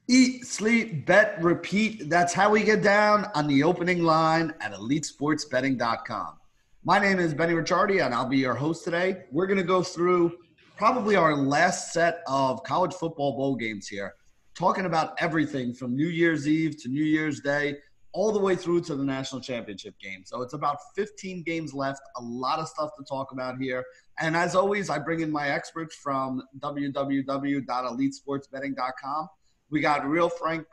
Eat, sleep, bet, repeat. That's how we get down on the opening line at elitesportsbetting.com. My name is Benny Ricciardi, and I'll be your host today. We're going to go through probably our last set of college football bowl games here, talking about everything from New Year's Eve to New Year's Day, all the way through to the national championship game. So it's about 15 games left, a lot of stuff to talk about here. And as always, I bring in my experts from www.elitesportsbetting.com. We got Real Frank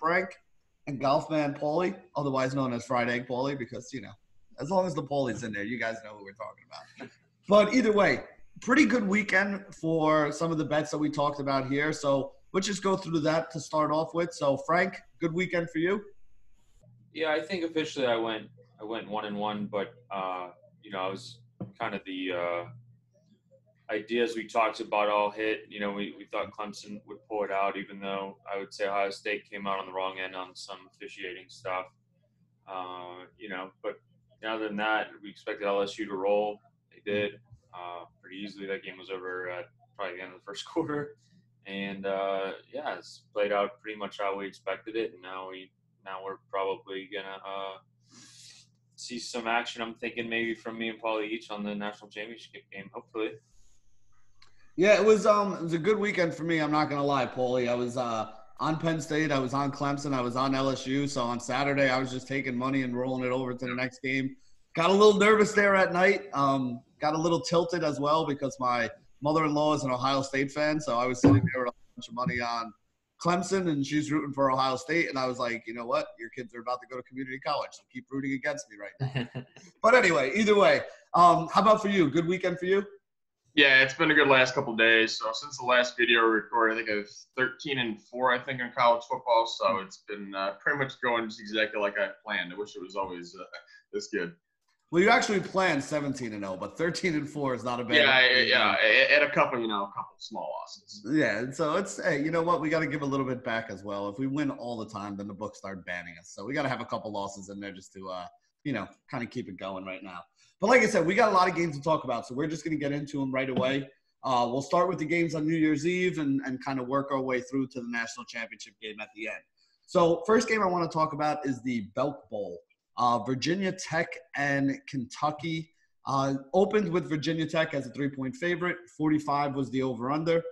and Golfman Paulie, otherwise known as Fried Egg Paulie, because, as long as the Paulie's in there, you guys know who we're talking about. But either way, pretty good weekend for some of the bets that we talked about here. So let's just go through that to start off with. So, Frank, good weekend for you? Yeah, I think officially I went 1-1, but I was kind of the ideas we talked about all hit. We thought Clemson would pull it out, even though I would say Ohio State came out on the wrong end on some officiating stuff. But other than that, we expected LSU to roll. They did pretty easily. That game was over at probably the end of the first quarter, and it's played out pretty much how we expected it. And now we're probably gonna see some action. I'm thinking maybe from me and Paulie each on the national championship game, hopefully. Yeah, it was a good weekend for me. I'm not gonna lie, Paulie. I was on Penn State, I was on Clemson, I was on LSU. So on Saturday, I was just taking money and rolling it over to the next game. Got a little nervous there at night. Got a little tilted as well because my mother-in-law is an Ohio State fan. So I was sitting there with a bunch of money on Clemson, and she's rooting for Ohio State. And I was like, you know what? Your kids are about to go to community college, so keep rooting against me right now. But anyway, either way, how about for you? Good weekend for you? Yeah, it's been a good last couple of days. So since the last video recorded, I think I was 13-4, I think, in college football. So it's been pretty much going just exactly like I planned. I wish it was always this good. Well, you actually planned 17-0, but 13-4 is not a bad. Yeah. At a couple small losses. Yeah, so hey, you know what? We got to give a little bit back as well. If we win all the time, then the books start banning us. So we got to have a couple losses in there just to, kind of keep it going right now. But like I said, we got a lot of games to talk about, so we're just going to get into them right away. We'll start with the games on New Year's Eve and kind of work our way through to the national championship game at the end. So first game I want to talk about is the Belk Bowl. Virginia Tech and Kentucky opened with Virginia Tech as a 3-point favorite. 45 was the over-under.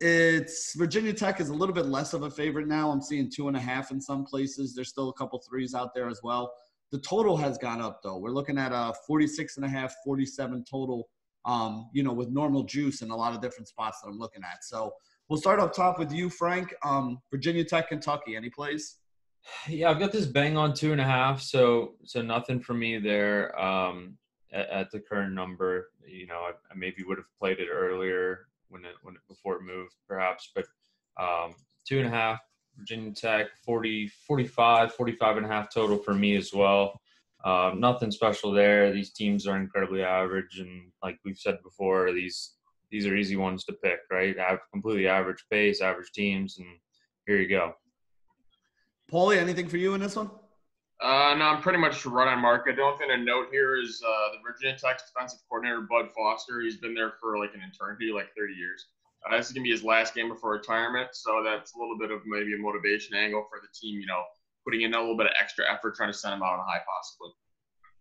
Virginia Tech is a little bit less of a favorite now. I'm seeing 2.5 in some places. There's still a couple threes out there as well. The total has gone up, though. We're looking at a 46.5, 47 total, with normal juice in a lot of different spots that I'm looking at. So we'll start up top with you, Frank. Virginia Tech, Kentucky, any plays? Yeah, I've got this bang on 2.5, so nothing for me there at the current number. I maybe would have played it earlier before it moved, perhaps, but 2.5. Virginia Tech, 45.5 total for me as well. Nothing special there. These teams are incredibly average, and like we've said before, these are easy ones to pick, right? Completely average pace, average teams, and here you go. Paulie, anything for you in this one? No, I'm pretty much right on market. The only thing to note here is the Virginia Tech defensive coordinator, Bud Foster. He's been there for like an eternity, like 30 years. This is going to be his last game before retirement, so that's a little bit of maybe a motivation angle for the team, putting in a little bit of extra effort, trying to send him out on a high possibly.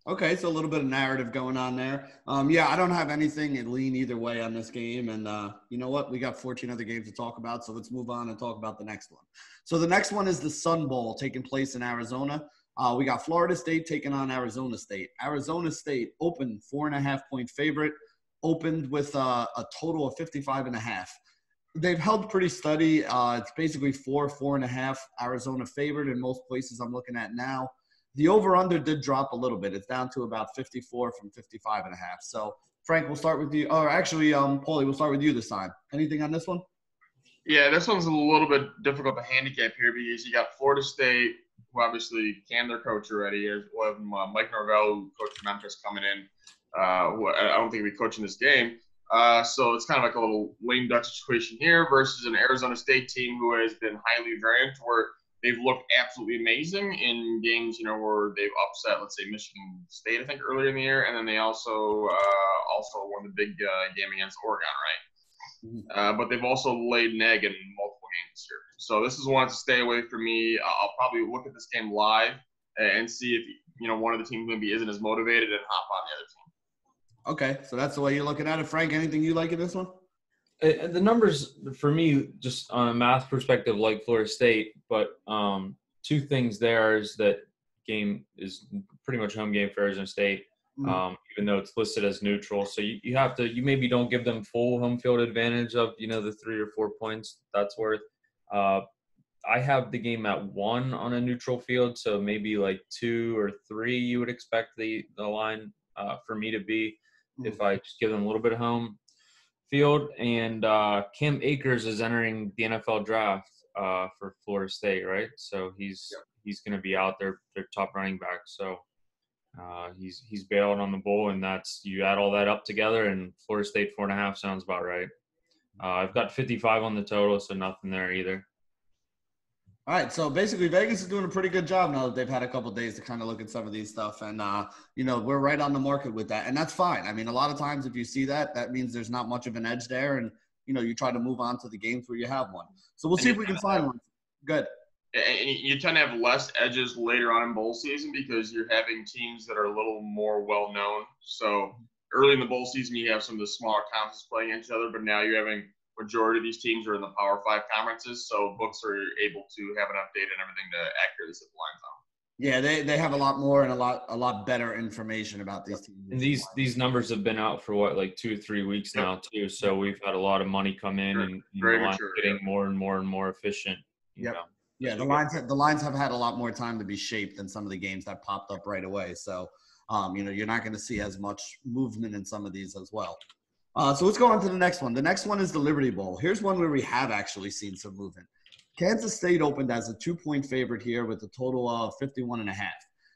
Okay, so a little bit of narrative going on there. I don't have anything and lean either way on this game. And you know what? We got 14 other games to talk about, so let's move on and talk about the next one. So the next one is the Sun Bowl taking place in Arizona. We got Florida State taking on Arizona State. Arizona State opened 4.5-point favorite, opened with a total of 55.5. They've held pretty steady. It's basically 4.5 Arizona favored in most places I'm looking at now. The over-under did drop a little bit. It's down to about 54 from 55.5. So, Frank, we'll start with you. Or actually, Paulie, we'll start with you this time. Anything on this one? Yeah, this one's a little bit difficult to handicap here because you got Florida State, who obviously canned their coach already. We'll have Mike Norvell, who coached Memphis, coming in. Who I don't think he'll be coaching this game. So it's kind of like a little lame duck situation here versus an Arizona State team who has been highly variant, where they've looked absolutely amazing in games, where they've upset, let's say, Michigan State, I think, earlier in the year, and then they also won the big game against Oregon, right? But they've also laid an egg in multiple games here. So this is one to stay away from me. I'll probably look at this game live and see if one of the teams maybe isn't as motivated and hop on the other team. Okay, so that's the way you're looking at it, Frank. Anything you like in this one? The numbers for me, just on a math perspective, like Florida State, but two things there is that game is pretty much home game for Arizona State, even though it's listed as neutral. So you maybe don't give them full home field advantage of the 3 or 4 points that's worth. I have the game at 1 on a neutral field, so maybe like 2 or 3 you would expect the line for me to be if I just give them a little bit of home field. And Cam Akers is entering the NFL draft for Florida State, right? So he's going to be out there, their top running back. So he's bailed on the bowl, and you add all that up together, and Florida State 4.5 sounds about right. I've got 55 on the total, so nothing there either. All right, so basically Vegas is doing a pretty good job now that they've had a couple of days to kind of look at some of these stuff, and we're right on the market with that, and that's fine. I mean, a lot of times if you see that means there's not much of an edge there, and you try to move on to the games where you have one. So we'll see if we can find one. Good. And you tend to have less edges later on in bowl season because you're having teams that are a little more well known. So early in the bowl season, you have some of the smaller conferences playing each other, but now you're having majority of these teams are in the Power 5 conferences, so books are able to have an update and everything to accurately set the lines on. Yeah, they have a lot more and a lot better information about these teams. And these numbers have been out for like 2 or 3 weeks now too. So we've had a lot of money come in, and the line's getting more and more and more efficient. You know. Yeah, the lines have had a lot more time to be shaped than some of the games that popped up right away. So, you're not going to see as much movement in some of these as well. So let's go on to the next one. The next one is the Liberty Bowl. Here's one where we have actually seen some movement. Kansas State opened as a 2-point favorite here with a total of 51.5.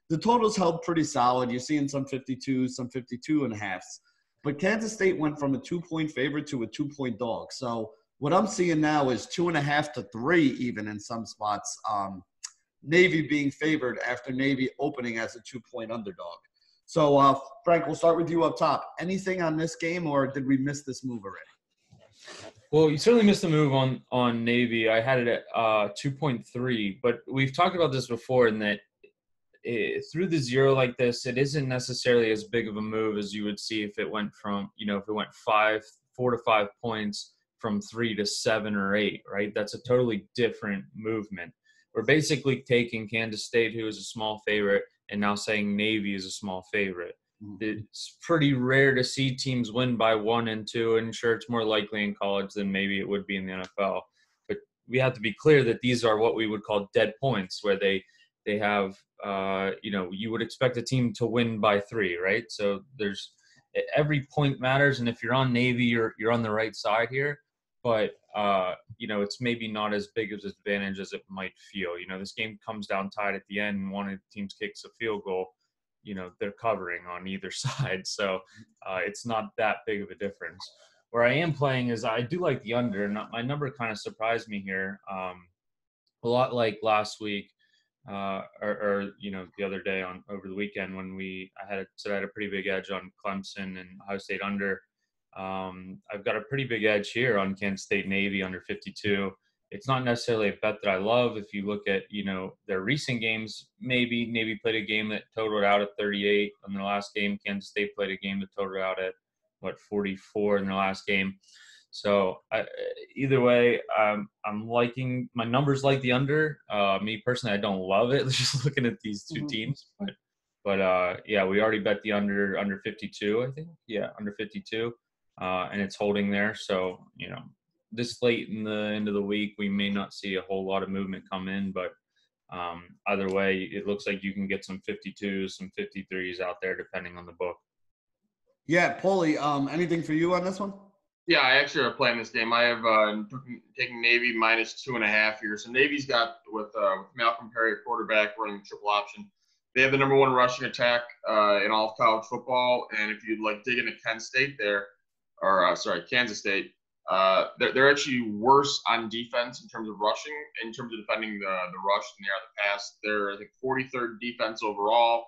The total's held pretty solid. You're seeing some 52s, some 52.5s. But Kansas State went from a 2-point favorite to a 2-point dog. So what I'm seeing now is 2.5 to 3 even in some spots. Navy being favored after Navy opening as a 2-point underdog. So, Frank, we'll start with you up top. Anything on this game, or did we miss this move already? Well, you certainly missed the move on Navy. I had it at 2.3, but we've talked about this before in that through the zero like this, it isn't necessarily as big of a move as you would see if it went from, if it went 4 to 5 points from 3 to 7 or 8, right? That's a totally different movement. We're basically taking Kansas State, who is a small favorite, and now saying Navy is a small favorite. It's pretty rare to see teams win by 1 and 2, and sure, it's more likely in college than maybe it would be in the NFL. But we have to be clear that these are what we would call dead points, where they have, you would expect a team to win by 3, right? So there's every point matters, and if you're on Navy, you're on the right side here. But, it's maybe not as big of an advantage as it might feel. This game comes down tied at the end, and one of the teams kicks a field goal, they're covering on either side. So it's not that big of a difference. Where I am playing is I do like the under. My number kind of surprised me here. A lot like last week or the other day over the weekend when I had a pretty big edge on Clemson and Ohio State under. I've got a pretty big edge here on Kansas State Navy under 52. It's not necessarily a bet that I love. If you look at, their recent games, maybe Navy played a game that totaled out at 38 in their last game. Kansas State played a game that totaled out at 44 in their last game. So either way, I'm liking my numbers like the under. Me personally, I don't love it. Just looking at these two teams, but we already bet the under 52, I think. Yeah, under 52. And it's holding there. So, this late in the end of the week, we may not see a whole lot of movement come in, but either way, it looks like you can get some 52s, some 53s out there, depending on the book. Yeah, Paulie, anything for you on this one? Yeah, I actually are playing this game. I have taken Navy minus 2.5 here. So Navy's got with Malcolm Perry, a quarterback, running triple option. They have the number 1 rushing attack in all of college football. And if you'd dig into Kansas State, they're actually worse on defense in terms of rushing, in terms of defending the rush than they are the pass. They're, I think, 43rd defense overall,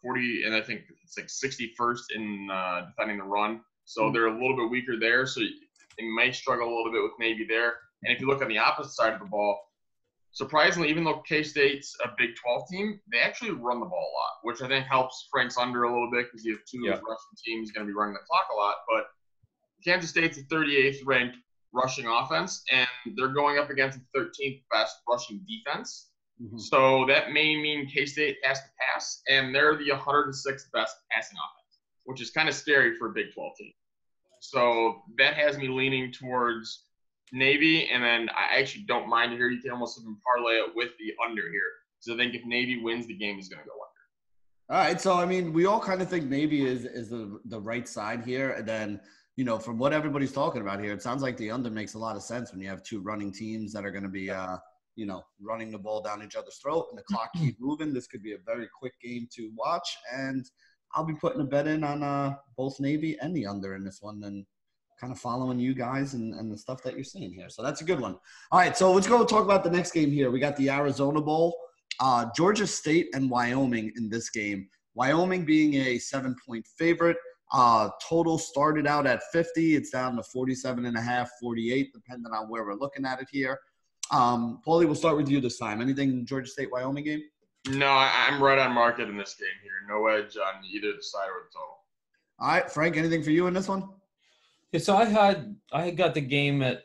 40, and I think it's 61st in defending the run. So they're a little bit weaker there. So they may struggle a little bit with Navy there. And if you look on the opposite side of the ball, surprisingly, even though K-State's a Big 12 team, they actually run the ball a lot, which I think helps Frank's under a little bit because you have two of his rushing teams going to be running the clock a lot. But Kansas State's the 38th ranked rushing offense, and they're going up against the 13th best rushing defense. Mm-hmm. So that may mean K-State has to pass, and they're the 106th best passing offense, which is kind of scary for a Big 12 team. So that has me leaning towards Navy, and then I actually don't mind it here. You can almost even parlay it with the under here. So I think if Navy wins, the game is going to go under. All right. So, I mean, we all kind of think Navy is the right side here. And then, you know, from what everybody's talking about here, it sounds like the under makes a lot of sense when you have two running teams that are going to be, you know, running the ball down each other's throat and the clock keep moving. This could be a very quick game to watch. And I'll be putting a bet in on both Navy and the under in this one and kind of following you guys and the stuff that you're seeing here. So that's a good one. All right, so let's go talk about the next game here. We got the Arizona Bowl, Georgia State and Wyoming in this game. Wyoming being a 7-point favorite. Total started out at 50. It's down to 47.5, 48, depending on where we're looking at it here. Paulie, we'll start with you this time. Anything Georgia State-Wyoming game? No, I'm right on market in this game here. No edge on either the side or the total. All right, Frank, anything for you in this one? Yeah, so I had got the game at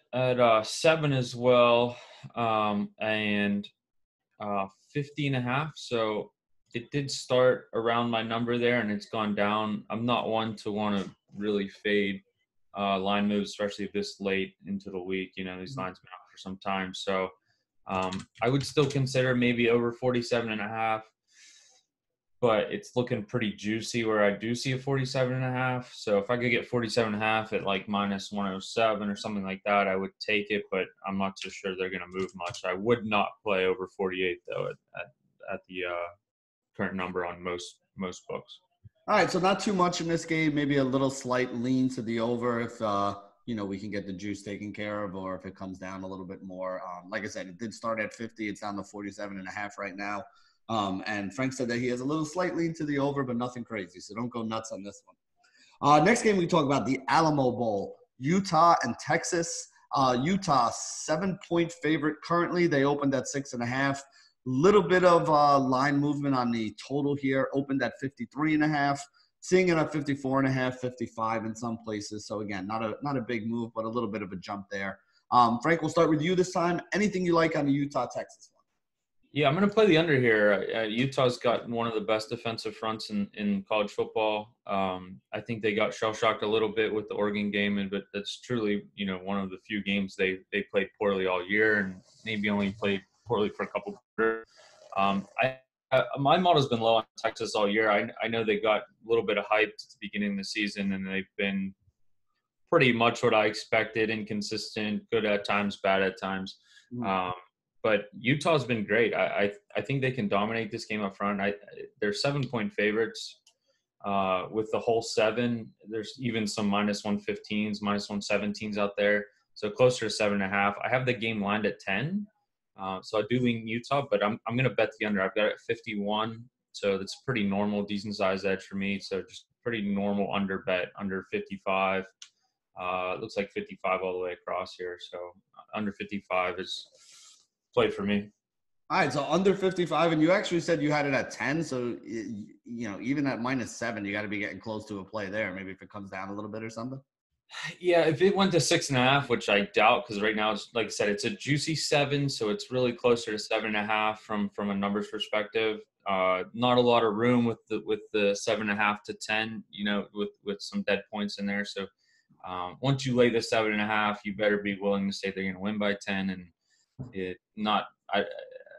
7 as well, and 50.5. So it did start around my number there, and it's gone down. I'm not one to want to really fade line moves, especially this late into the week. You know, these lines been out for some time, so I would still consider maybe over 47.5. But it's looking pretty juicy where I do see a 47.5. So if I could get 47.5 at like minus 107 or something like that, I would take it. But I'm not so sure they're going to move much. I would not play over 48 though at the current number on most books. All right, so not too much in this game. Maybe a little slight lean to the over if you know, we can get the juice taken care of, or if it comes down a little bit more. Like I said, it did start at 50. It's down to 47.5 right now. And Frank said that he has a little slight lean to the over, but nothing crazy. So don't go nuts on this one. Next game, we talk about the Alamo Bowl, Utah and Texas. Utah, 7-point favorite currently. They opened at 6.5. Little bit of line movement on the total here. Opened at 53.5. Seeing it at 54.5, 55 in some places. So again, not a big move, but a little bit of a jump there. Frank, we'll start with you this time. Anything you like on the Utah-Texas one? Yeah, I'm going to play the under here. Utah's got one of the best defensive fronts in college football. I think they got shell-shocked a little bit with the Oregon game, but that's truly, you know, one of the few games they played poorly all year and maybe only played poorly for a couple quarters. My model's been low on Texas all year. I know they got a little bit of hype at the beginning of the season, and they've been pretty much what I expected, inconsistent, good at times, bad at times. But Utah's been great. I think they can dominate this game up front. They're 7-point favorites with the whole 7. There's even some minus 115s, minus 117s out there. So closer to 7.5. I have the game lined at 10. So I do lean Utah, but I'm going to bet the under. I've got it at 51. So that's pretty normal, decent size edge for me. So just pretty normal under bet, under 55. It looks like 55 all the way across here. So under 55 is play for me. All right, so under 55, and you actually said you had it at 10, so, you know, even at minus 7, you got to be getting close to a play there, maybe if it comes down a little bit or something. Yeah, if it went to 6.5, which I doubt, because right now, it's like I said, it's a juicy 7, so it's really closer to 7.5 from a numbers perspective. Not a lot of room with the 7.5 to 10, you know, with some dead points in there. So once you lay the 7.5, you better be willing to say they're going to win by 10, and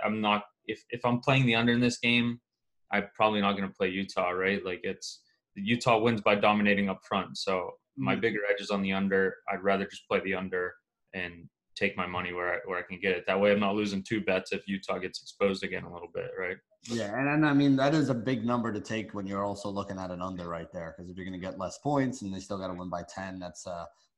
I'm not if I'm playing the under in this game, I'm probably not going to play Utah, right? Like Utah wins by dominating up front. So my bigger edge is on the under. I'd rather just play the under and take my money where I can get it. That way I'm not losing 2 bets if Utah gets exposed again a little bit, right? Yeah, and I mean, that is a big number to take when you're also looking at an under right there, because if you're going to get less points and they still got to win by 10, that's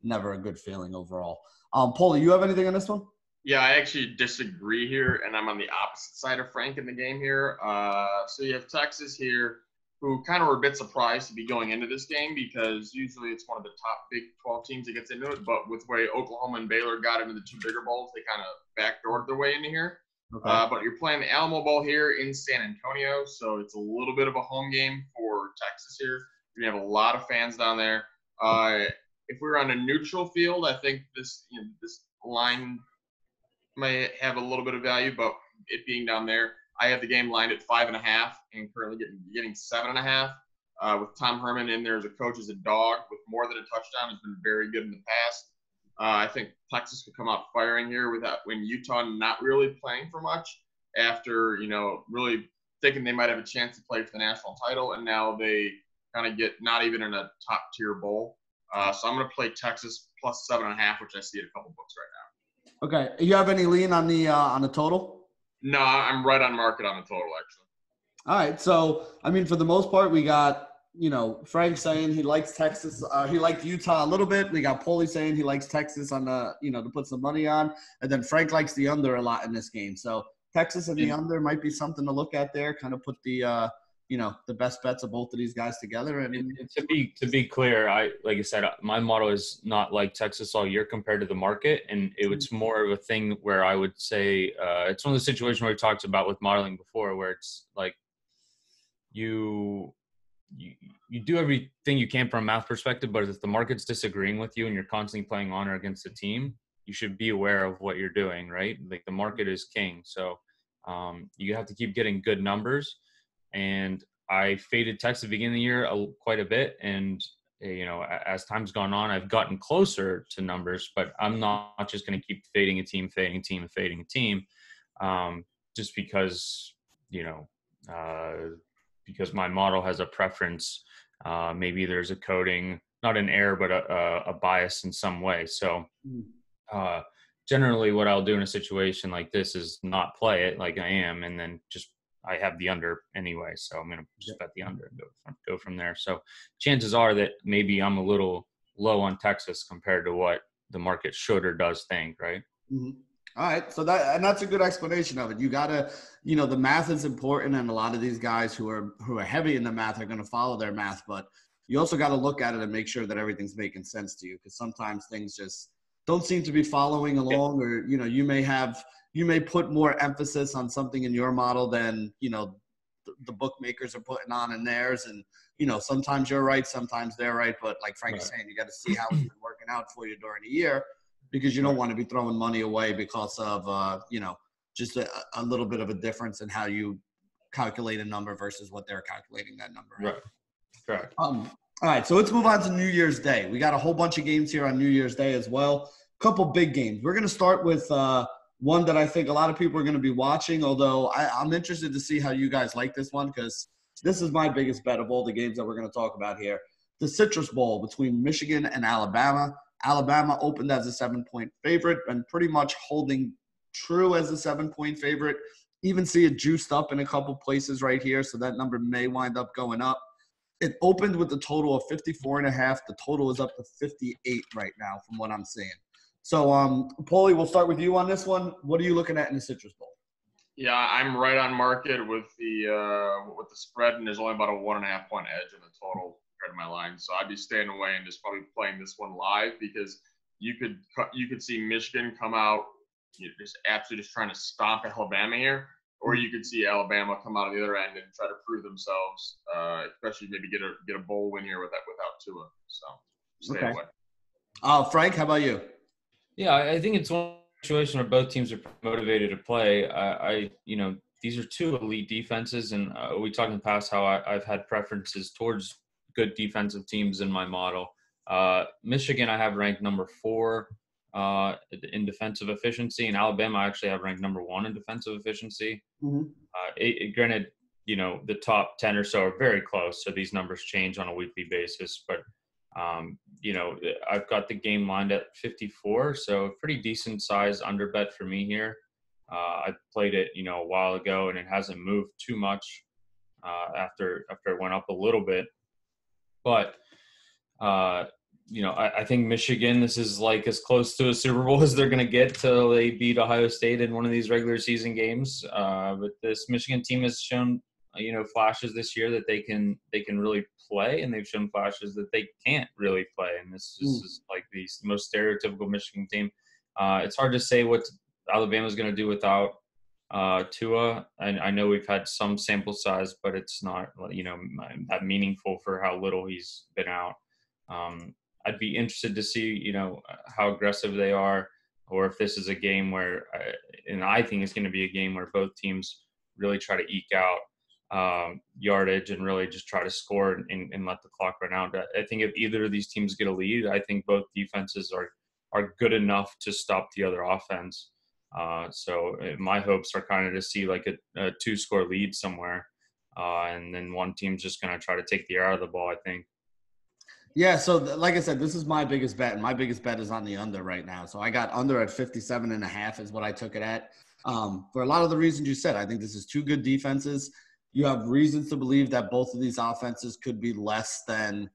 never a good feeling overall. Paulie, you have anything on this one? Yeah, I actually disagree here, and I'm on the opposite side of Frank in the game here. So you have Texas here. who kind of were a bit surprised to be going into this game because usually it's one of the top Big 12 teams that gets into it. But with the way Oklahoma and Baylor got into the two bigger bowls, they kind of backdoored their way into here. Okay. But you're playing the Alamo Bowl here in San Antonio, so it's a little bit of a home game for Texas here. We have a lot of fans down there. If we were on a neutral field, I think this line may have a little bit of value, but it being down there, I have the game lined at 5.5 and currently getting 7.5. With Tom Herman in there as a coach, as a dog with more than a touchdown, has been very good in the past. I think Texas could come out firing here when Utah not really playing for much after, really thinking they might have a chance to play for the national title, and now they kind of get not even in a top-tier bowl. So I'm going to play Texas plus 7.5, which I see at a couple books right now. Okay. You have any lean on the total? No, I'm right on market on the total, actually. All right. So, for the most part, we got, Frank saying he likes Texas. He liked Utah a little bit. We got Paulie saying he likes Texas on the, to put some money on. And then Frank likes the under a lot in this game. So Texas and the under might be something to look at there, kind of put the, the best bets of both of these guys together. And to be clear, like I said, my model is not like Texas all year compared to the market, and it's more of a thing where I would say it's one of the situations where we talked about with modeling before, where it's like you do everything you can from a math perspective, but if the market's disagreeing with you and you're constantly playing on or against a team, you should be aware of what you're doing, right? Like the market is king, so you have to keep getting good numbers. And I faded Texas at the beginning of the year quite a bit. And, as time's gone on, I've gotten closer to numbers, but I'm not just going to keep fading a team, just because, because my model has a preference. Maybe there's a coding, not an error, but a bias in some way. So generally what I'll do in a situation like this is not play it like I am, and then I have the under anyway, so I'm going to just bet the under and go from there. So chances are that maybe I'm a little low on Texas compared to what the market should or does think, right? Mm-hmm. All right. So that's a good explanation of it. You got to, the math is important, and a lot of these guys who are heavy in the math are going to follow their math, but you also got to look at it and make sure that everything's making sense to you, because sometimes things just don't seem to be following along, or, you may put more emphasis on something in your model than, the bookmakers are putting on in theirs. And, sometimes you're right, sometimes they're right. But like Frank is saying, you got to see how it's been working out for you during the year, because you don't want to be throwing money away because of, just a little bit of a difference in how you calculate a number versus what they're calculating that number. Right. Correct. All right. So let's move on to New Year's Day. We got a whole bunch of games here on New Year's Day as well. Couple big games. We're going to start with, one that I think a lot of people are going to be watching, although I'm interested to see how you guys like this one, because this is my biggest bet of all the games that we're going to talk about here. The Citrus Bowl between Michigan and Alabama. Alabama opened as a 7-point favorite and pretty much holding true as a 7-point favorite. Even see it juiced up in a couple places right here, so that number may wind up going up. It opened with a total of 54.5. The total is up to 58 right now from what I'm seeing. So, Paulie, we'll start with you on this one. What are you looking at in the Citrus Bowl? Yeah, I'm right on market with the spread, and there's only about a 1.5 point edge in the total compared to my line. So I'd be staying away and just probably playing this one live, because you could see Michigan come out just absolutely just trying to stomp Alabama here, or you could see Alabama come out on the other end and try to prove themselves, especially maybe get a bowl win here without Tua. So stay away. Frank, how about you? Yeah, I think it's one situation where both teams are motivated to play. These are two elite defenses, and we talked in the past how I've had preferences towards good defensive teams in my model. Michigan, I have ranked number 4 in defensive efficiency, and Alabama I actually have ranked number 1 in defensive efficiency. Mm-hmm. Granted, the top 10 or so are very close, so these numbers change on a weekly basis, but I've got the game lined at 54, so a pretty decent size under bet for me here. I played it, a while ago, and it hasn't moved too much after it went up a little bit. But, I think Michigan, this is like as close to a Super Bowl as they're going to get till they beat Ohio State in one of these regular season games. But this Michigan team has shown flashes this year that they can really play, and they've shown flashes that they can't really play. And this is like the most stereotypical Michigan team. It's hard to say what Alabama's going to do without Tua. I know we've had some sample size, but it's not that meaningful for how little he's been out. I'd be interested to see how aggressive they are, or if this is a game where, and I think it's going to be a game where both teams really try to eke out yardage and really just try to score and let the clock run out. I think if either of these teams get a lead, I think both defenses are good enough to stop the other offense. So my hopes are kind of to see like a 2-score lead somewhere, and then one team's just going to try to take the air out of the ball, I think. Yeah, so like I said, this is my biggest bet, and my biggest bet is on the under right now. So I got under at 57.5 is what I took it at. For a lot of the reasons you said, I think this is two good defenses. You have reasons to believe that both of these offenses could be less than,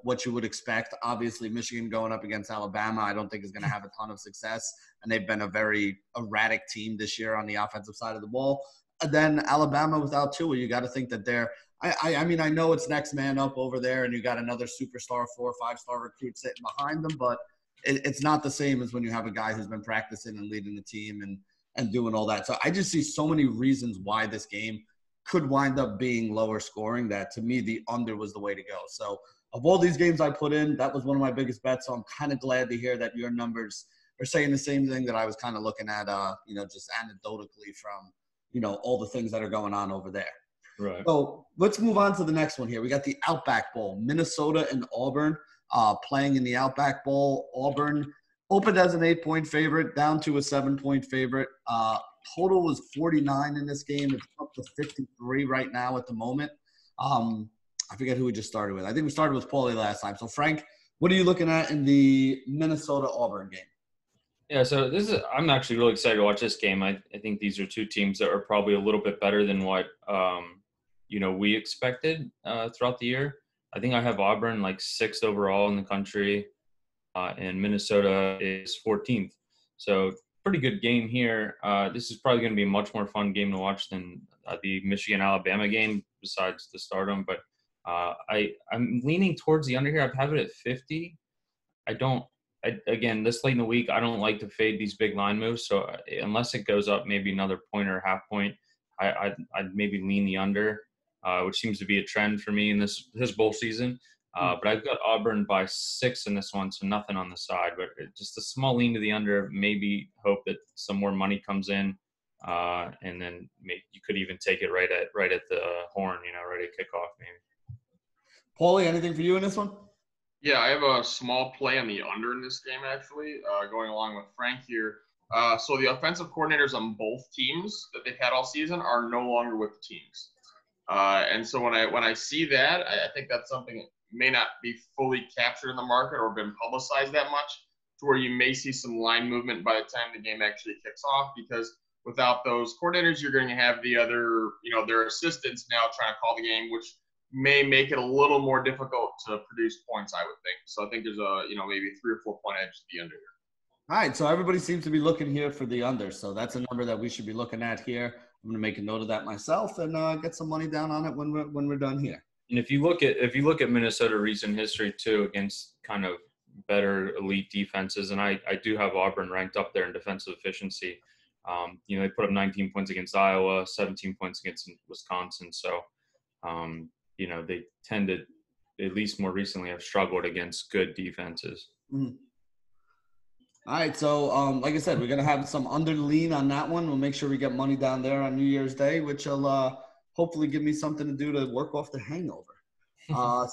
what you would expect. Obviously, Michigan going up against Alabama, I don't think is going to have a ton of success, and they've been a very erratic team this year on the offensive side of the ball. And then Alabama without Tua, you got to think that they're I mean, I know it's next man up over there, and you got another superstar 4- or 5-star recruit sitting behind them, but it's not the same as when you have a guy who's been practicing and leading the team and doing all that. So I just see so many reasons why this game could wind up being lower scoring that, to me, the under was the way to go. So of all these games I put in, that was one of my biggest bets. So I'm kind of glad to hear that your numbers are saying the same thing that I was kind of looking at, just anecdotally from, all the things that are going on over there. Right. So let's move on to the next one here. We got the Outback Bowl, Minnesota and Auburn playing in the Outback Bowl. Auburn opened as an 8-point favorite, down to a 7-point favorite. Total was 49 in this game. It's up to 53 right now at the moment. I forget who we just started with. I think we started with Paulie last time. So, Frank, what are you looking at in the Minnesota-Auburn game? Yeah, so I'm actually really excited to watch this game. I think these are two teams that are probably a little bit better than what we expected throughout the year. I think I have Auburn like 6th overall in the country, and Minnesota is 14th. So pretty good game here. This is probably going to be a much more fun game to watch than the Michigan-Alabama game, besides the stardom. But I'm leaning towards the under here. I have it at 50. Again, this late in the week, I don't like to fade these big line moves. So unless it goes up maybe another point or a half point, I'd maybe lean the under, which seems to be a trend for me in this bowl season. But I've got Auburn by 6 in this one, so nothing on the side. But just a small lean to the under, maybe hope that some more money comes in, and then maybe you could even take it right at the horn, right at kickoff maybe. Paulie, anything for you in this one? Yeah, I have a small play on the under in this game, actually, going along with Frank here. So the offensive coordinators on both teams that they've had all season are no longer with the teams. And so when I see that, I think that's something that may not be fully captured in the market or been publicized that much, to where you may see some line movement by the time the game actually kicks off, because without those coordinators, you're going to have the other, their assistants now trying to call the game, which may make it a little more difficult to produce points, I would think. So I think there's maybe a 3 or 4 point edge to the under here. All right, so everybody seems to be looking here for the under. So that's a number that we should be looking at here. I'm going to make a note of that myself and get some money down on it when we're done here. And if you look at Minnesota recent history too, against kind of better elite defenses, and I do have Auburn ranked up there in defensive efficiency. They put up 19 points against Iowa, 17 points against Wisconsin. So they tend to, at least more recently, have struggled against good defenses. Mm-hmm. All right, so like I said, we're going to have some under lean on that one. We'll make sure we get money down there on New Year's Day, which will hopefully give me something to do to work off the hangover.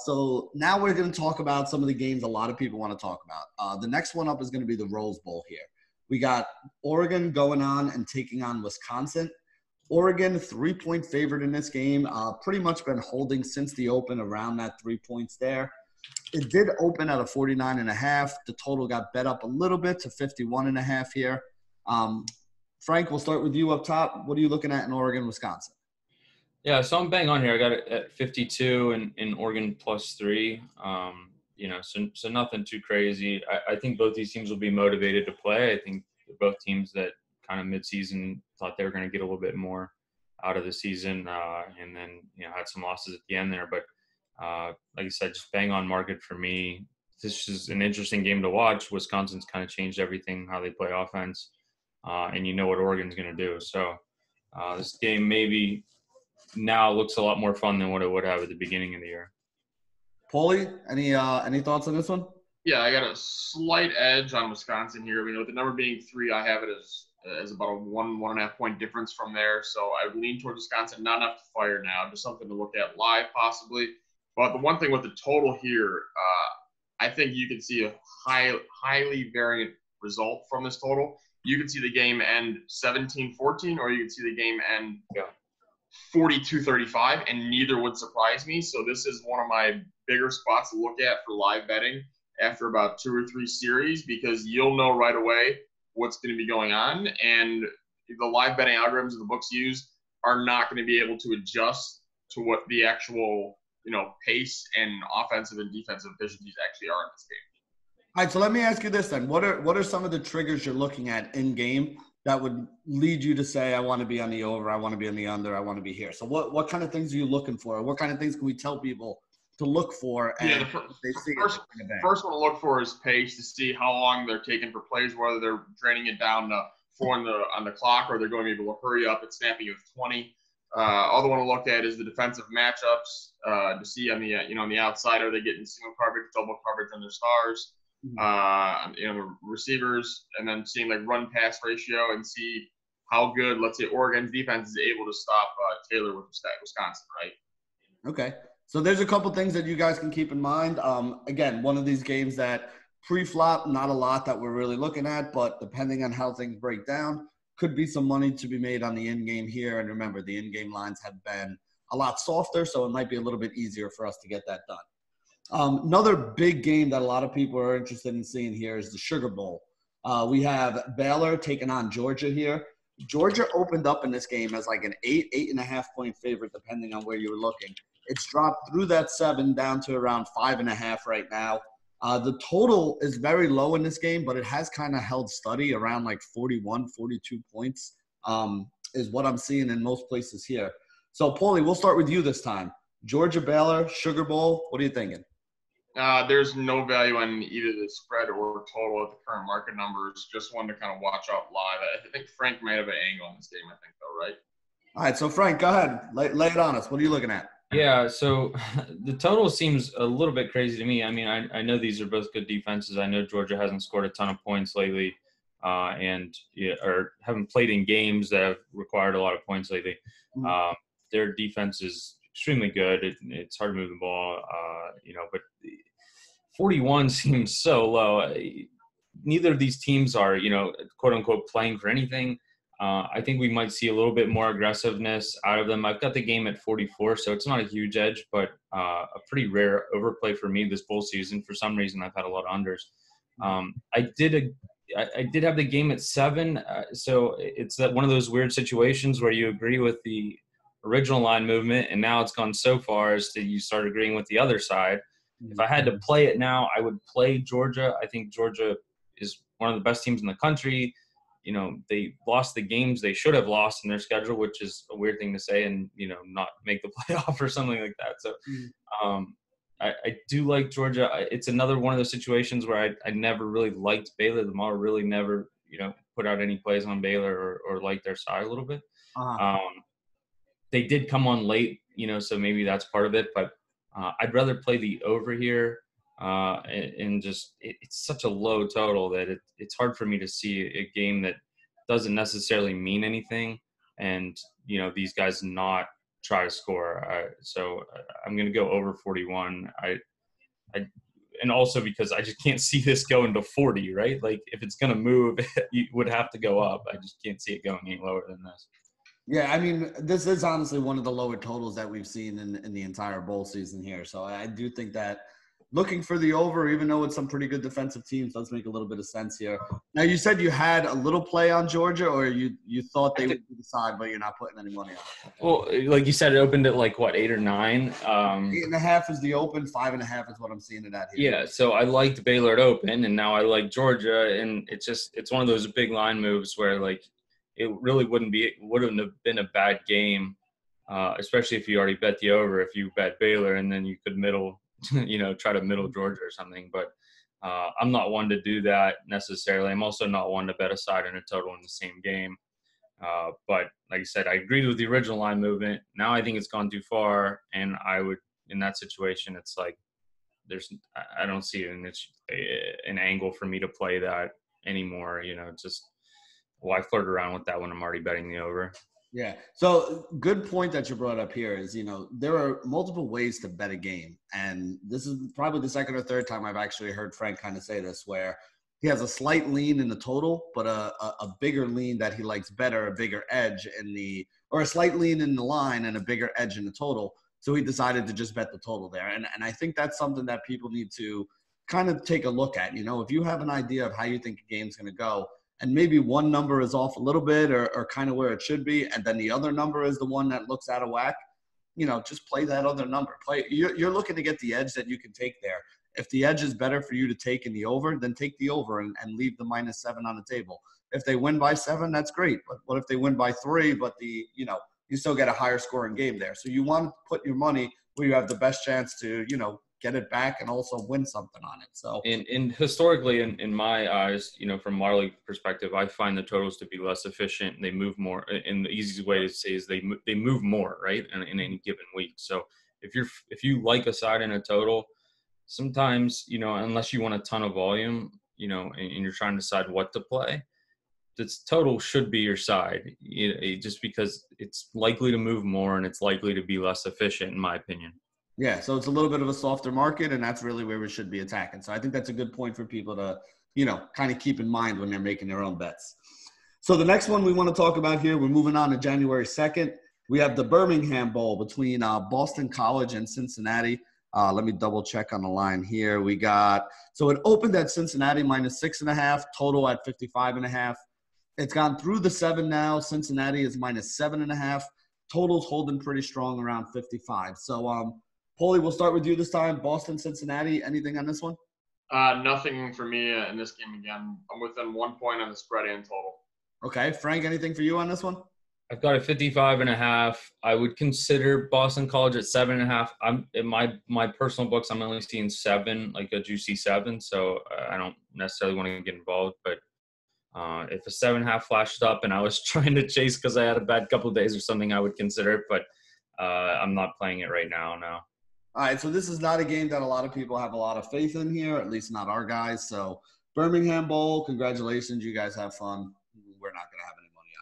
So now we're going to talk about some of the games a lot of people want to talk about. The next one up is going to be the Rose Bowl here. We got Oregon going on and taking on Wisconsin. Oregon, 3-point favorite in this game. Pretty much been holding since the open around that 3 points there. It did open at a 49.5. The total got bet up a little bit to 51.5 here. Frank, we'll start with you up top. What are you looking at in Oregon, Wisconsin? Yeah, so I'm bang on here. I got it at 52 in Oregon +3. So nothing too crazy. I think both these teams will be motivated to play. I think both teams that kind of midseason thought they were going to get a little bit more out of the season, and then had some losses at the end there. But like I said, just bang on market for me. This is an interesting game to watch. Wisconsin's kind of changed everything, how they play offense, and what Oregon's going to do. So this game maybe now looks a lot more fun than what it would have at the beginning of the year. Paulie, any thoughts on this one? Yeah, I got a slight edge on Wisconsin here. With the number being 3, I have it as about a 1.5 point difference from there. So I would lean towards Wisconsin. Not enough to fire now, just something to look at live possibly. But the one thing with the total here, I think you can see a highly variant result from this total. You can see the game end 17-14, or you can see the game end 42-35, and neither would surprise me. So this is one of my bigger spots to look at for live betting after about 2 or 3 series, because you'll know right away what's going to be going on, and the live betting algorithms the books use are not going to be able to adjust to what the actual pace and offensive and defensive efficiencies actually are in this game. All right, so let me ask you this then. What are some of the triggers you're looking at in game that would lead you to say, I want to be on the over, I want to be on the under, I want to be here? So what kind of things are you looking for? What kind of things can we tell people to look for? And the first one to look for is pace, to see how long they're taking for plays, whether they're draining it down to 4 on the clock, or they're going to be able to hurry up and snapping it with 20. Other one to look at is the defensive matchups, to see on the outside, are they getting single coverage, double coverage on their stars, the receivers, and then seeing run pass ratio and see how good, let's say, Oregon's defense is able to stop Taylor with Wisconsin, right? Okay. So there's a couple things that you guys can keep in mind. Again, one of these games that pre-flop, not a lot that we're really looking at, but depending on how things break down, could be some money to be made on the in-game here. And remember, the in-game lines have been a lot softer, so it might be a little bit easier for us to get that done. Another big game that a lot of people are interested in seeing here is the Sugar Bowl. We have Baylor taking on Georgia here. Georgia opened up in this game as an 8.5 point favorite, depending on where you were looking. It's dropped through that 7 down to around 5.5 right now. The total is very low in this game, but it has kind of held steady around 41, 42 points is what I'm seeing in most places here. So, Paulie, we'll start with you this time. Georgia, Baylor, Sugar Bowl, what are you thinking? There's no value on either the spread or total at the current market numbers. Just one to kind of watch out live. I think Frank might have an angle on this game, though, right? All right, so Frank, go ahead. Lay it on us. What are you looking at? Yeah, so the total seems a little bit crazy to me. I mean, I know these are both good defenses. I know Georgia hasn't scored a ton of points lately, or haven't played in games that have required a lot of points lately. Their defense is extremely good. It's hard to move the ball, but 41 seems so low. Neither of these teams are, quote unquote, playing for anything. I think we might see a little bit more aggressiveness out of them. I've got the game at 44, so it's not a huge edge, but a pretty rare overplay for me this bowl season. For some reason, I've had a lot of unders. I did have the game at 7, so it's one of those weird situations where you agree with the original line movement, and now it's gone so far as you start agreeing with the other side. If I had to play it now, I would play Georgia. I think Georgia is one of the best teams in the country. They lost the games they should have lost in their schedule, which is a weird thing to say, and, not make the playoff or something like that. So I do like Georgia. It's another one of those situations where I never really liked Baylor. The model really never, put out any plays on Baylor or liked their side a little bit. They did come on late, so maybe that's part of it. But I'd rather play the over here. And just it's such a low total that it's hard for me to see a game that doesn't necessarily mean anything, and these guys not try to score. So I'm going to go over 41. And also because I just can't see this going to 40, right? If it's going to move, you would have to go up. I just can't see it going any lower than this. Yeah, I mean, this is honestly one of the lower totals that we've seen in the entire bowl season here. So I do think that looking for the over, even though it's some pretty good defensive teams, does make a little bit of sense here. Now, you said you had a little play on Georgia, or you thought they would decide, but you're not putting any money on it. Well, like you said, it opened at 8 or 9. 8.5 is the open. 5.5 is what I'm seeing it at here. Yeah, so I liked Baylor at open, and now I like Georgia, and it's one of those big line moves where it really wouldn't have been a bad game, especially if you already bet the over. If you bet Baylor and then you could try to middle Georgia or something. But I'm not one to do that necessarily. I'm also not one to bet a side and a total in the same game. But like I said, I agreed with the original line movement. Now I think it's gone too far, and I would, in that situation, it's like I don't see an angle for me to play that anymore. Just why flirt around with that when I'm already betting the over? Yeah. So good point that you brought up here is, there are multiple ways to bet a game. And this is probably the second or third time I've actually heard Frank kind of say this, where he has a slight lean in the total, but a bigger lean that he likes better, a bigger edge or a slight lean in the line and a bigger edge in the total. So he decided to just bet the total there. And I think that's something that people need to kind of take a look at. If you have an idea of how you think a game's going to go, and maybe one number is off a little bit or kind of where it should be, and then the other number is the one that looks out of whack, just play that other number. You're looking to get the edge that you can take there. If the edge is better for you to take in the over, then take the over and leave the -7 on the table. If they win by 7, that's great. But what if they win by 3, but you still get a higher scoring game there? So you want to put your money where you have the best chance to, get it back and also win something on it. So in historically, in my eyes, from my league perspective, I find the totals to be less efficient. They move more. And the easiest way to say is they move more, right, in any given week. So if you like a side in a total, sometimes, unless you want a ton of volume, and you're trying to decide what to play, this total should be your side, just because it's likely to move more and it's likely to be less efficient, in my opinion. Yeah, so it's a little bit of a softer market, and that's really where we should be attacking. So I think that's a good point for people to, kind of keep in mind when they're making their own bets. So the next one we want to talk about here, we're moving on to January 2nd. We have the Birmingham Bowl between Boston College and Cincinnati. Let me double check on the line here. So it opened at Cincinnati -6.5, total at 55.5. It's gone through the 7 now. Cincinnati is -7.5. Total's holding pretty strong around 55. So, Paulie, we'll start with you this time. Boston, Cincinnati, anything on this one? Nothing for me in this game again. I'm within 1 point on the spread and total. Okay. Frank, anything for you on this one? I've got a 55.5. I would consider Boston College at 7.5. I'm in my personal books, I'm only seeing 7, like a juicy 7. So I don't necessarily want to get involved. But if a 7.5 flashed up and I was trying to chase because I had a bad couple of days or something, I would consider it. But I'm not playing it right now. No. All right, so this is not a game that a lot of people have a lot of faith in here, at least not our guys. So Birmingham Bowl, congratulations. You guys have fun. We're not going to have any money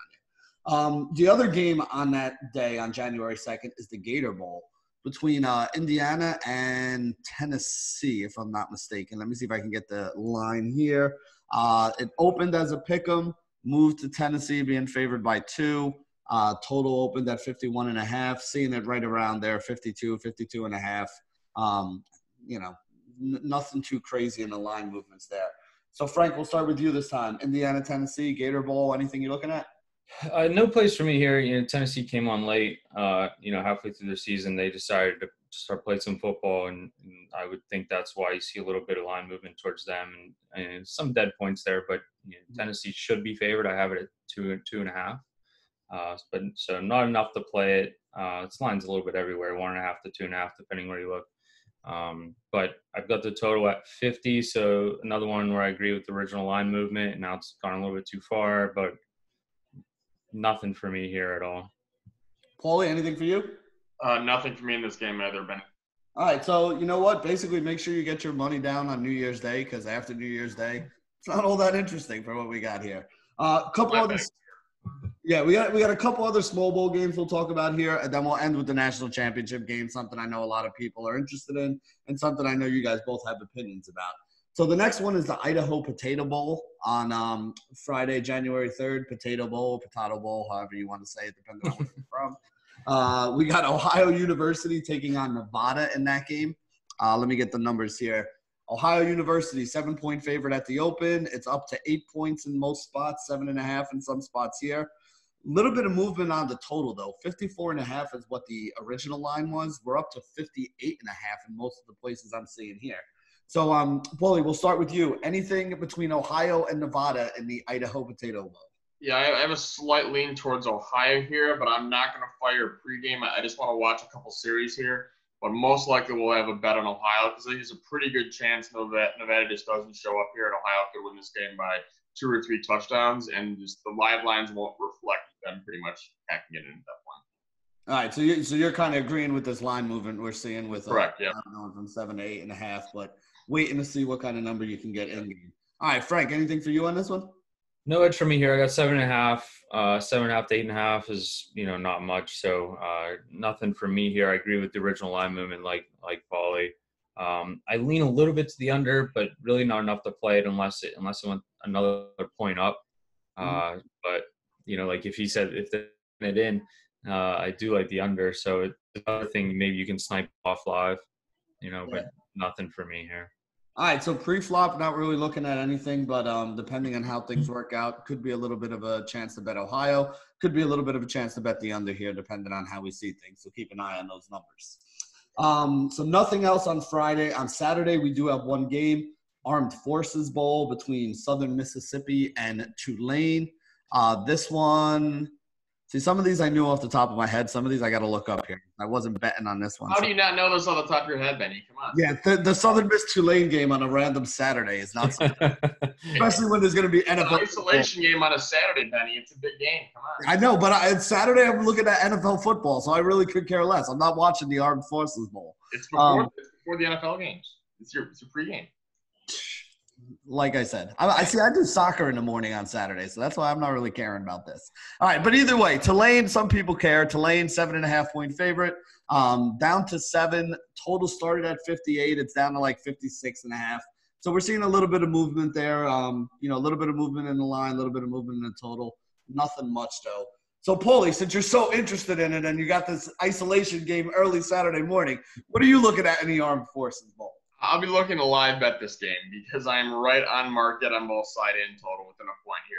on you. The other game on that day, on January 2nd, is the Gator Bowl between Indiana and Tennessee, if I'm not mistaken. Let me see if I can get the line here. It opened as a pick'em, moved to Tennessee being favored by 2. Total opened at 51.5, seeing it right around there, 52.5. Nothing too crazy in the line movements there. So, Frank, we'll start with you this time. Indiana, Tennessee, Gator Bowl, anything you're looking at? No place for me here. Tennessee came on late, halfway through the season. They decided to start playing some football, and I would think that's why you see a little bit of line movement towards them and some dead points there. But Tennessee should be favored. I have it at 2.5. But so not enough to play it. Its line's a little bit everywhere, 1.5 to 2.5, depending where you look. But I've got the total at 50. So another one where I agree with the original line movement. Now it's gone a little bit too far, but nothing for me here at all. Paulie, anything for you? Nothing for me in this game either, Ben. All right, so you know what? Basically, make sure you get your money down on New Year's Day, because after New Year's Day, it's not all that interesting for what we got here. Yeah, we got a couple other small bowl games we'll talk about here, and then we'll end with the national championship game, something I know a lot of people are interested in, and something I know you guys both have opinions about. So the next one is the Idaho Potato Bowl on Friday, January 3rd. Potato Bowl, however you want to say it, depending on where you're from. We got Ohio University taking on Nevada in that game. Let me get the numbers here. Ohio University, 7-point favorite at the open. It's up to 8 points in most spots, 7.5 in some spots here. Little bit of movement on the total, though. 54.5 is what the original line was. We're up to 58.5 in most of the places I'm seeing here. So, Paulie, we'll start with you. Anything between Ohio and Nevada in the Idaho Potato Bowl? Yeah, I have a slight lean towards Ohio here, but I'm not going to fire pregame. I just want to watch a couple series here. But most likely we'll have a bet on Ohio because there's a pretty good chance Nevada just doesn't show up here, and Ohio could win this game by 2 or 3 touchdowns, and just the live lines won't reflect them pretty much packing it in at that point. All right, so you're kind of agreeing with this line movement we're seeing with Correct, yeah. Going from 7 to 8.5, but waiting to see what kind of number you can get in game. All right, Frank, anything for you on this one? No edge for me here. I got 7.5. 7.5 to 8.5 is not much. So nothing for me here. I agree with the original line movement, like Paulie. I lean a little bit to the under, but really not enough to play it unless it went another point up. But like if he said if they it in, I do like the under. So it's another thing maybe you can snipe off live, but nothing for me here. All right, so pre-flop, not really looking at anything, but depending on how things work out, could be a little bit of a chance to bet Ohio, could be a little bit of a chance to bet the under here, depending on how we see things. So keep an eye on those numbers. So nothing else on Friday. On Saturday, we do have one game, Armed Forces Bowl between Southern Mississippi and Tulane. This one – see, some of these I knew off the top of my head. Some of these I got to look up here. I wasn't betting on this one. How do you not know those off the top of your head, Benny? Come on. Yeah, the Southern Miss Tulane game on a random Saturday is not something. Especially when there's going to be NFL. It's an isolation game on a Saturday, Benny. It's a big game. Come on. I know, but Saturday I'm looking at NFL football, so I really could care less. I'm not watching the Armed Forces Bowl. It's before the NFL games. It's your pregame. Like I said, I do soccer in the morning on Saturday, so that's why I'm not really caring about this. All right, but either way, Tulane, some people care. Tulane, 7.5-point favorite, down to 7. Total started at 58. It's down to like 56.5. So we're seeing a little bit of movement there. A little bit of movement in the line, a little bit of movement in the total. Nothing much though. So Paulie, since you're so interested in it and you got this isolation game early Saturday morning, what are you looking at in the Armed Forces Bowl? I'll be looking to live bet this game because I'm right on market on both side and total within a point here.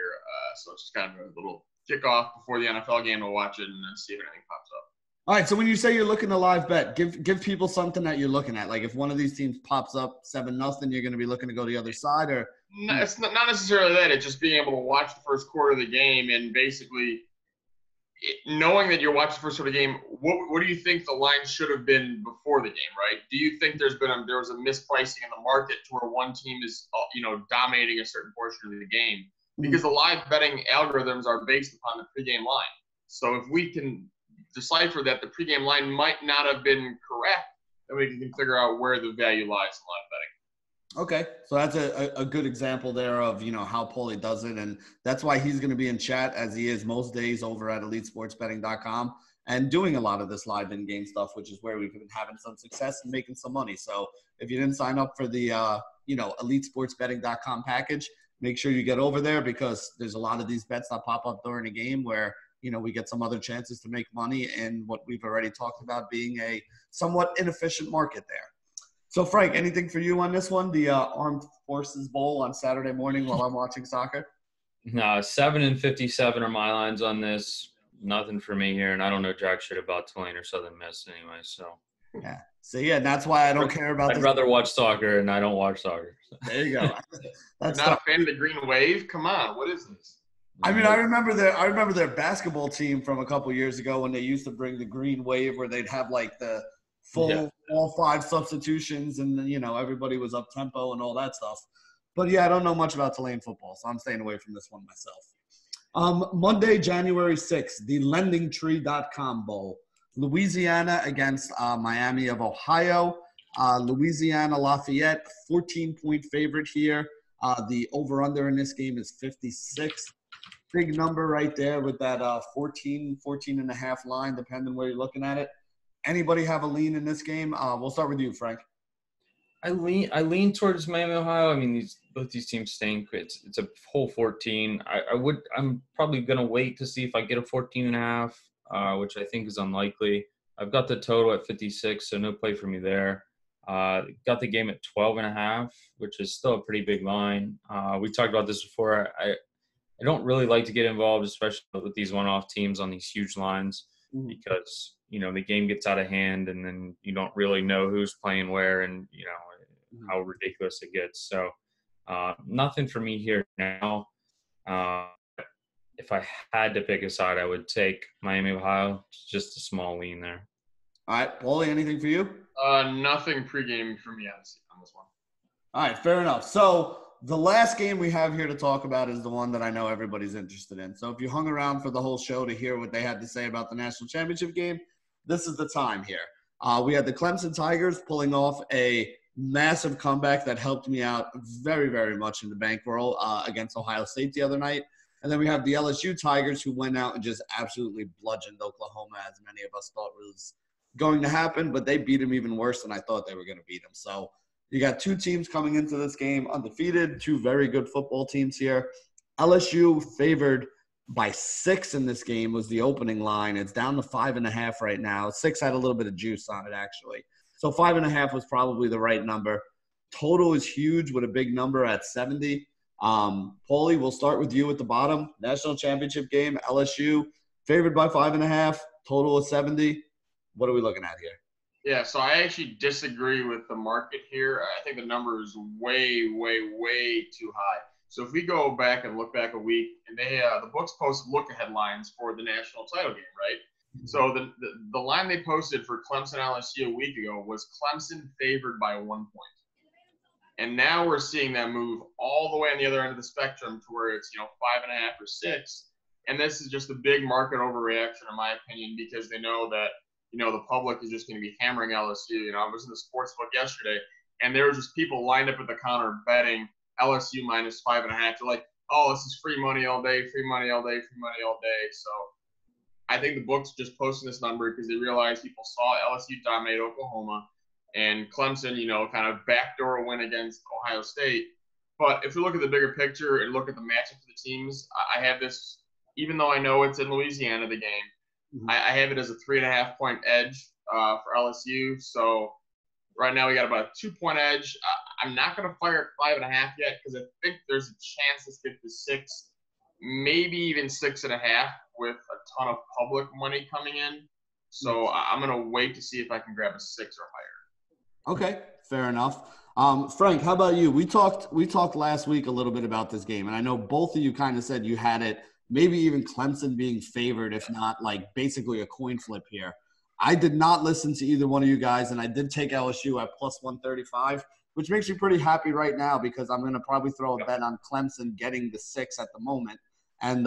So it's just kind of a little kickoff before the NFL game to watch it and then see if anything pops up. All right, so when you say you're looking to live bet, give people something that you're looking at. Like if one of these teams pops up 7-0, you're going to be looking to go the other side, or no, it's not necessarily that. It's just being able to watch the first quarter of the game and basically knowing that you're watching the first quarter of the game. What do you think the line should have been before the game? Right? Do you think there was a mispricing in the market to where one team is dominating a certain portion of the game? Because the live betting algorithms are based upon the pregame line. So if we can decipher that the pregame line might not have been correct, then we can figure out where the value lies in live betting. Okay, so that's a good example there of how Paulie does it, and that's why he's going to be in chat as he is most days over at EliteSportsBetting.com and doing a lot of this live in-game stuff, which is where we've been having some success and making some money. So if you didn't sign up for the EliteSportsBetting.com package, make sure you get over there because there's a lot of these bets that pop up during a game where we get some other chances to make money in what we've already talked about being a somewhat inefficient market there. So, Frank, anything for you on this one, the Armed Forces Bowl on Saturday morning while I'm watching soccer? No, 7-57 are my lines on this. Nothing for me here, and I don't know jack shit about Tulane or Southern Miss anyway. So, yeah. So, yeah, that's why I don't care about I'd rather watch soccer, and I don't watch soccer. So. There you go. That's not a fan of the Green Wave? Come on, what is this? I mean, I remember their basketball team from a couple years ago when they used to bring the Green Wave where they'd have like the full all 5 substitutions and everybody was up tempo and all that stuff. But yeah, I don't know much about Tulane football, so I'm staying away from this one myself. Monday, January 6th, the LendingTree.com Bowl. Louisiana against Miami of Ohio. Louisiana Lafayette, 14-point favorite here. The over-under in this game is 56. Big number right there with that 14.5 line, depending where you're looking at it. Anybody have a lean in this game? We'll start with you, Frank. I lean towards Miami, Ohio. I mean, both these teams stink. It's a whole 14. I'm probably gonna wait to see if I get a 14.5, which I think is unlikely. I've got the total at 56, so no play for me there. Got the game at 12.5, which is still a pretty big line. We talked about this before. I don't really like to get involved, especially with these one-off teams on these huge lines, because the game gets out of hand, and then you don't really know who's playing where, and how ridiculous it gets. So nothing for me here now. if I had to pick a side, I would take Miami, Ohio. It's just a small lean there. All right, Paulie, anything for you? Nothing pregame for me on this one. All right, fair enough. So the last game we have here to talk about is the one that I know everybody's interested in. So if you hung around for the whole show to hear what they had to say about the national championship game, this is the time here. We had the Clemson Tigers pulling off a massive comeback that helped me out very, very much in the bankroll against Ohio State the other night. And then we have the LSU Tigers who went out and just absolutely bludgeoned Oklahoma, as many of us thought was going to happen, but they beat them even worse than I thought they were going to beat them. So you got two teams coming into this game undefeated, two very good football teams here. LSU favored by 6 in this game was the opening line. It's down to 5.5 right now. 6 had a little bit of juice on it, actually. So 5.5 was probably the right number. Total is huge with a big number at 70. Paulie, we'll start with you at the bottom. National championship game, LSU favored by 5.5. Total is 70. What are we looking at here? Yeah, so I actually disagree with the market here. I think the number is way, way, way too high. So if we go back and look back a week, and the books post look-ahead lines for the national title game, right? So the line they posted for Clemson LSU a week ago was Clemson favored by 1 point. And now we're seeing that move all the way on the other end of the spectrum to where it's 5.5 or 6. And this is just a big market overreaction, in my opinion, because they know that the public is just going to be hammering LSU. I was in the sports book yesterday, and there were just people lined up at the counter betting LSU minus 5.5. They're like, oh, this is free money all day, free money all day, free money all day. So I think the books just posting this number because they realized people saw LSU dominate Oklahoma and Clemson, kind of backdoor win against Ohio State. But if we look at the bigger picture and look at the matchup of the teams, I have this, even though I know it's in Louisiana, the game, I have it as a 3.5-point edge for LSU. So right now we got about a 2-point edge. I'm not going to fire at 5.5 yet because I think there's a chance this gets to 6, maybe even 6.5 with a ton of public money coming in. So I'm going to wait to see if I can grab a 6 or higher. Okay, fair enough. Frank, how about you? We talked last week a little bit about this game, and I know both of you kind of said you had it, maybe even Clemson being favored, if not like basically a coin flip here. I did not listen to either one of you guys, and I did take LSU at plus 135, which makes me pretty happy right now because I'm going to probably throw a bet on Clemson getting the 6 at the moment and,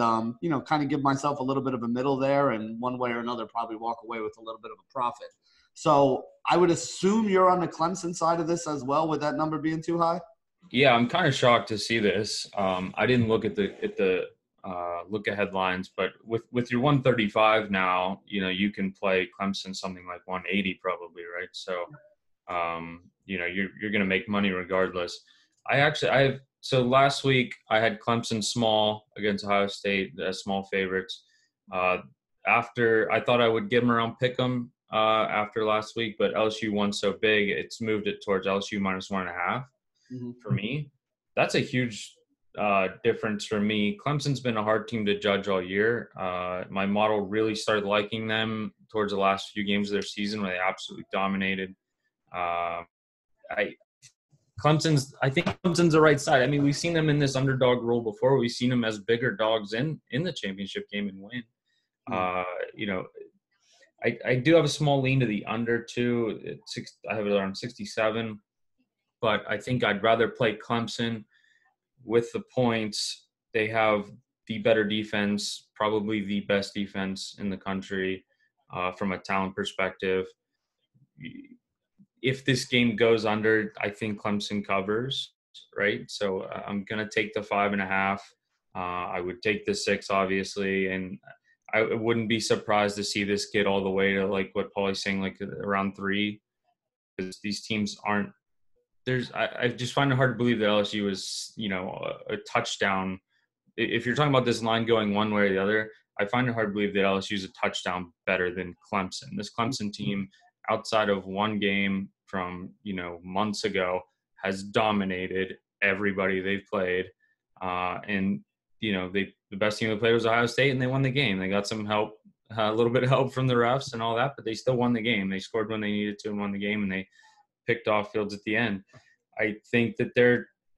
kind of give myself a little bit of a middle there and one way or another probably walk away with a little bit of a profit. So I would assume you're on the Clemson side of this as well with that number being too high? Yeah, I'm kind of shocked to see this. I didn't look at the look at headlines, but with your 135 now, you can play Clemson something like 180 probably, right? So, you're going to make money regardless. So last week I had Clemson small against Ohio State as small favorites. After I thought I would get them around pick 'em after last week, but LSU won so big, it's moved it towards LSU minus 1.5 for me. That's a huge difference for me. Clemson's been a hard team to judge all year. My model really started liking them towards the last few games of their season where they absolutely dominated. I think Clemson's the right side. I mean, we've seen them in this underdog role before. We've seen them as bigger dogs in the championship game and win. I do have a small lean to the under too. I have it around 67, but I think I'd rather play Clemson with the points. They have the better defense, probably the best defense in the country from a talent perspective. If this game goes under, I think Clemson covers, right? So I'm going to take the 5.5. I would take the 6, obviously, and I wouldn't be surprised to see this get all the way to like what Paulie's saying, like around 3, because these teams aren't. I just find it hard to believe that LSU is, a touchdown. If you're talking about this line going one way or the other, I find it hard to believe that LSU is a touchdown better than Clemson. This Clemson team, outside of one game from, months ago, has dominated everybody they've played. The best team they played was Ohio State, and they won the game. They got some help, a little bit of help from the refs and all that, but they still won the game. They scored when they needed to and won the game, and they picked off Fields at the end. I think that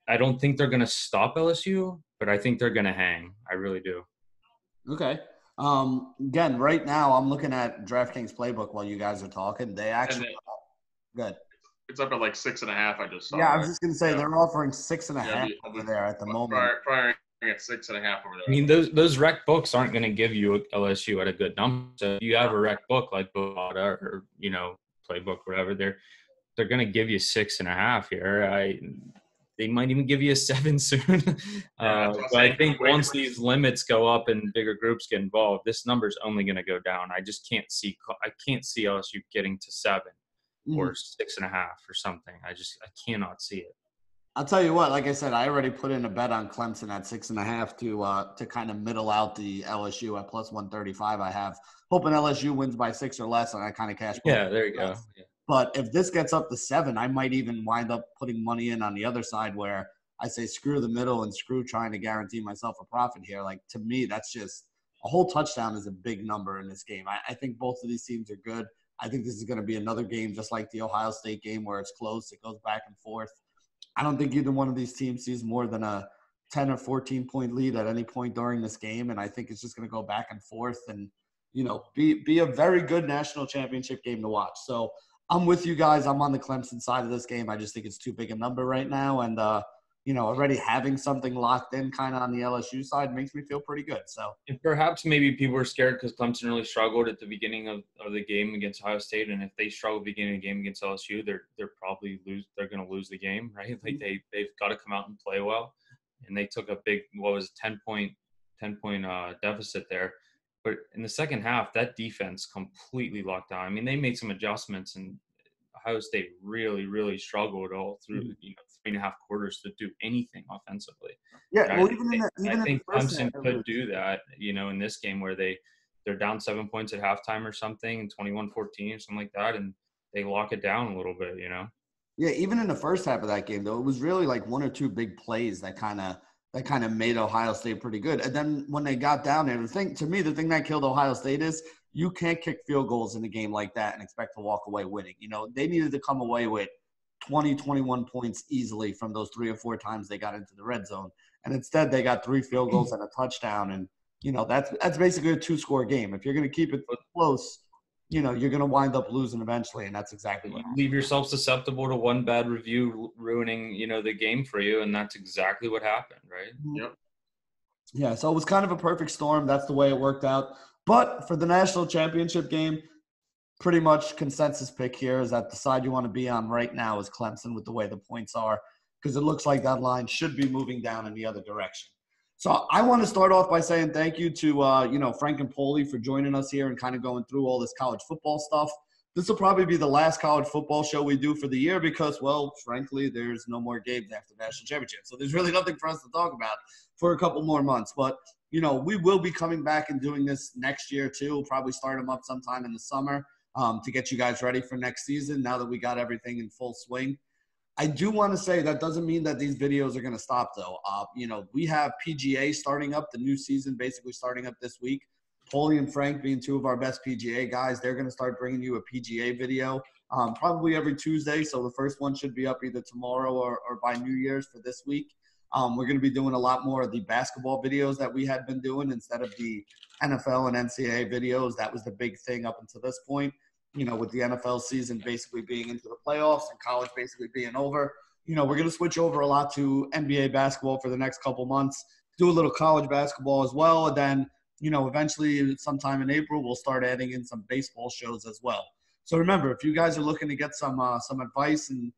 I don't think they're going to stop LSU, but I think they're going to hang. I really do. Okay. Again, right now I'm looking at DraftKings playbook while you guys are talking. They actually good. It's up at like 6.5. I just saw. Yeah, I Right? was just gonna say they're offering 6.5 over there at the moment. Firing at 6.5 over there. I mean, those rec books aren't going to give you LSU at a good number. So if you have a rec book like Bovada or playbook, whatever, they're going to give you 6.5 here. They might even give you a 7 soon. But I think once these limits go up and bigger groups get involved, this number is only going to go down. I just can't see. I can't see LSU getting to 7 or 6.5 or something. I cannot see it. I'll tell you what. Like I said, I already put in a bet on Clemson at 6.5 to kind of middle out the LSU at plus 135. I have hoping LSU wins by 6 or less, and I kind of cash. Yeah, there you go. Yeah. But if this gets up to 7, I might even wind up putting money in on the other side where I say screw the middle and screw trying to guarantee myself a profit here. Like, to me, that's just a whole touchdown is a big number in this game. I think both of these teams are good. I think this is going to be another game just like the Ohio State game where it's close. It goes back and forth. I don't think either one of these teams sees more than a 10 or 14-point lead at any point during this game, and I think it's just going to go back and forth and, be a very good national championship game to watch. So I'm with you guys. I'm on the Clemson side of this game. I just think it's too big a number right now, and already having something locked in kind of on the LSU side makes me feel pretty good. So and perhaps maybe people are scared because Clemson really struggled at the beginning of the game against Ohio State, and if they struggle beginning of the game against LSU, they're probably they're going to lose the game, right? Like they've got to come out and play well, and they took a big 10-point deficit there. But in the second half, that defense completely locked down. I mean, they made some adjustments, and Ohio State really, really struggled all through 3.5 quarters to do anything offensively. Yeah, well, I think Clemson could do that, in this game where they're down 7 points at halftime or something, and 21-14 or something like that, and they lock it down a little bit, Yeah, even in the first half of that game, though, it was really like one or two big plays that kind of made Ohio State pretty good. And then when they got down there, the thing that killed Ohio State is you can't kick field goals in a game like that and expect to walk away winning. They needed to come away with 20, 21 points easily from those 3 or 4 times they got into the red zone. And instead they got 3 field goals and a touchdown. And, that's basically a 2-score game. If you're going to keep it close, you're going to wind up losing eventually, and that's exactly what happened. Leave yourself susceptible to one bad review ruining, the game for you, and that's exactly what happened, right? Yep. Yeah, so it was kind of a perfect storm. That's the way it worked out. But for the national championship game, pretty much consensus pick here is that the side you want to be on right now is Clemson with the way the points are, because it looks like that line should be moving down in the other direction. So I want to start off by saying thank you to, Frank and Poli for joining us here and kind of going through all this college football stuff. This will probably be the last college football show we do for the year because, well, frankly, there's no more games after the national championship. So there's really nothing for us to talk about for a couple more months. But, we will be coming back and doing this next year too. We'll probably start them up sometime in the summer to get you guys ready for next season now that we got everything in full swing. I do want to say that doesn't mean that these videos are going to stop, though. We have PGA starting up, the new season basically starting up this week. Paulie and Frank being 2 of our best PGA guys, they're going to start bringing you a PGA video probably every Tuesday. So the first one should be up either tomorrow or by New Year's for this week. We're going to be doing a lot more of the basketball videos that we had been doing instead of the NFL and NCAA videos. That was the big thing up until this point. With the NFL season basically being into the playoffs and college basically being over, we're going to switch over a lot to NBA basketball for the next couple months, do a little college basketball as well. And then, eventually sometime in April, we'll start adding in some baseball shows as well. So remember, if you guys are looking to get some advice and,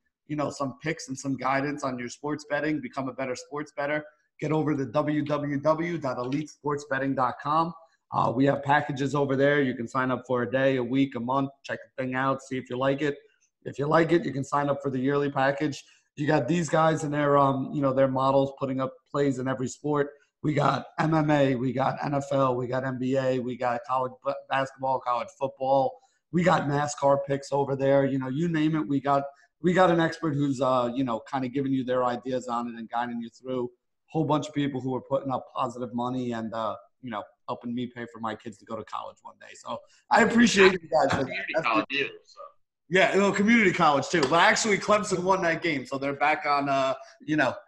some picks and some guidance on your sports betting, become a better sports bettor, get over to www.elitesportsbetting.com. We have packages over there. You can sign up for a day, a week, a month, check the thing out, see if you like it. If you like it, you can sign up for the yearly package. You got these guys and their models putting up plays in every sport. We got MMA, we got NFL, we got NBA, we got college basketball, college football. We got NASCAR picks over there. You name it. We got an expert who's, kind of giving you their ideas on it and guiding you through. A whole bunch of people who are putting up positive money and, helping me pay for my kids to go to college one day. So I appreciate you guys for that. Yeah, well, community college too. But actually, Clemson won that game, so they're back on, at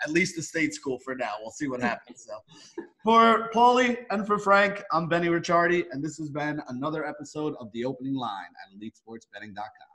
least the state school for now. We'll see what happens. So, for Paulie and for Frank, I'm Benny Ricciardi, and this has been another episode of The Opening Line at EliteSportsBetting.com.